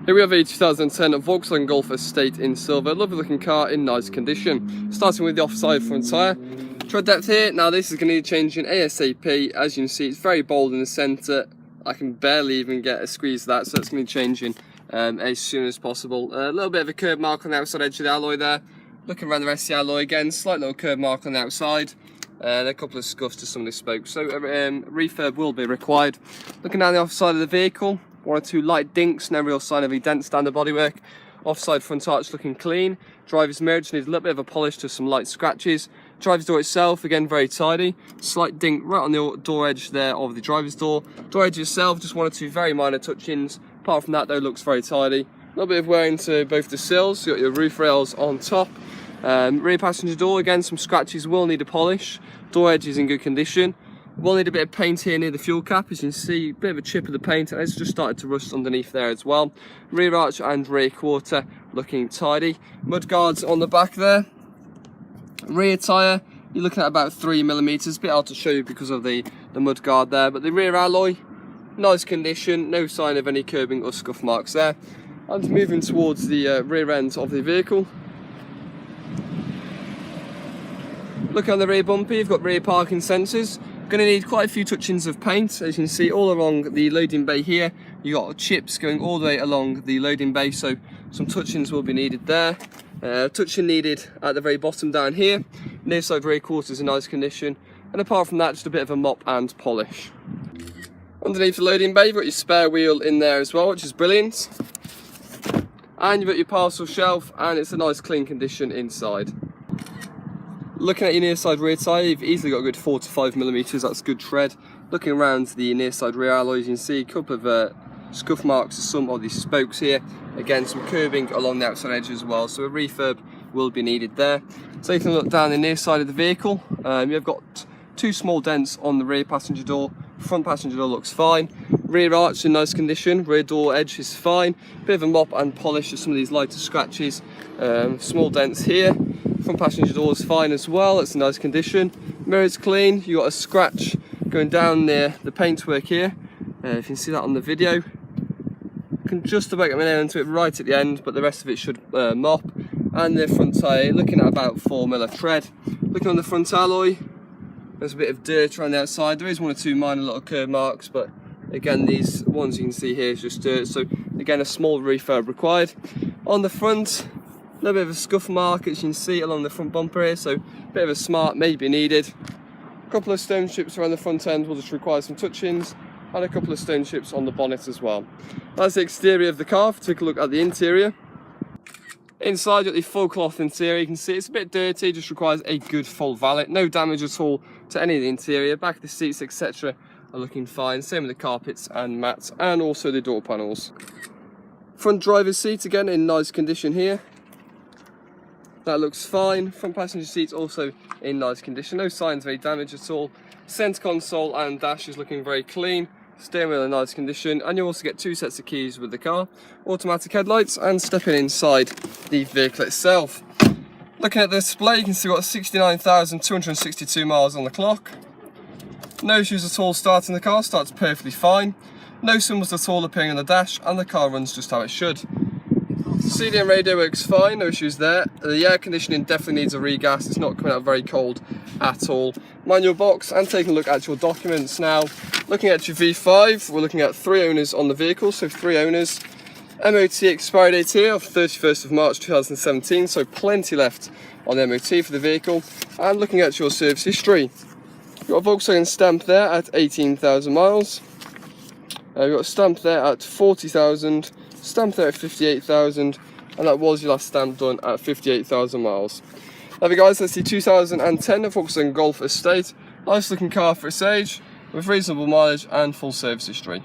Here we have a 2010 Volkswagen Golf Estate in silver. Lovely looking car in nice condition. Starting with the offside front tyre. Tread depth here, now this is going to need changing ASAP. As you can see, it's very bold in the centre. I can barely even get a squeeze of that, so it's going to be changing as soon as possible. A little bit of a curb mark on the outside edge of the alloy there. Looking around the rest of the alloy again, slight little curb mark on the outside. And a couple of scuffs to some of the spokes, so refurb will be required. Looking down the offside of the vehicle, one or two light dinks, no real sign of any dents down the bodywork. Offside front arch looking clean. Driver's mirror just needs a little bit of a polish to some light scratches. Driver's door itself, again very tidy. Slight dink right on the door edge there of the driver's door. Door edge itself, just one or two very minor touch-ins. Apart from that though, looks very tidy. A little bit of wear into both the sills, you've got your roof rails on top. Rear passenger door, again some scratches, will need a polish. Door edge is in good condition. Will need a bit of paint here near the fuel cap. As you can see, a bit of a chip of the paint, and it's just started to rust underneath there as well. Rear arch and rear quarter looking tidy. Mud guards on the back there. Rear tyre, you're looking at about 3mm. Bit hard to show you because of the mud guard there, but the rear alloy, nice condition, no sign of any curbing or scuff marks there. And moving towards the rear end of the vehicle. Look on the rear bumper, you've got rear parking sensors. Going to need quite a few touch-ins of paint. As you can see, all along the loading bay here, you've got chips going all the way along the loading bay, so some touch-ins will be needed there. Touch-in needed at the very bottom down here. Near side rear quarters in nice condition, and apart from that, just a bit of a mop and polish. Underneath the loading bay, you've got your spare wheel in there as well, which is brilliant. And you've got your parcel shelf, and it's a nice clean condition inside. Looking at your near side rear tyre, you've easily got a good 4 to 5mm, that's good tread. Looking around the near side rear alloys, you can see a couple of scuff marks to some of these spokes here. Again, some curbing along the outside edge as well, so a refurb will be needed there. Taking a look down the near side of the vehicle, you've got two small dents on the rear passenger door. Front passenger door looks fine. Rear arch in nice condition, rear door edge is fine. Bit of a mop and polish to some of these lighter scratches. Small dents here. Front passenger door is fine as well, it's in nice condition. Mirror's clean, you've got a scratch going down near the paintwork here. If you can see that on the video. I can just about get my nail into it right at the end, but the rest of it should mop. And the front tyre, looking at about 4mm tread. Looking on the front alloy, there's a bit of dirt around the outside. There is one or two minor little curb marks, but again, these ones you can see here is just dirt. So again, a small refurb required. On the front, a little bit of a scuff mark, as you can see along the front bumper here, so a bit of a smart may be needed. A couple of stone chips around the front end will just require some touch-ins, and a couple of stone chips on the bonnet as well. That's the exterior of the car. If you take a look at the interior. Inside, you've got the full cloth interior. You can see it's a bit dirty, just requires a good full valet. No damage at all to any of the interior. Back of the seats, etc. are looking fine. Same with the carpets and mats, and also the door panels. Front driver's seat, again, in nice condition here. That looks fine. Front passenger seats also in nice condition. No signs of any damage at all. Centre console and dash is looking very clean. Steering wheel in nice condition. And you also get two sets of keys with the car. Automatic headlights, and stepping inside the vehicle itself. Looking at the display, you can see we've got 69,262 miles on the clock. No issues at all starting the car. Starts perfectly fine. No symbols at all appearing on the dash, and the car runs just how it should. CD and radio works fine, no issues there. The air conditioning definitely needs a regas, it's not coming out very cold at all. Manual box, and taking a look at your documents now. Looking at your V5, we're looking at 3 owners on the vehicle, so 3 owners. MOT expiry date here of 31st of March 2017, so plenty left on the MOT for the vehicle. And looking at your service history, you've got a Volkswagen stamp there at 18,000 miles. You've got a stamp there at 40,000. Stamp there at 58,000, and that was your last stamp done at 58,000 miles. There we go guys, that's the 2010 Volkswagen Golf Estate. Nice looking car for its age, with reasonable mileage and full service history.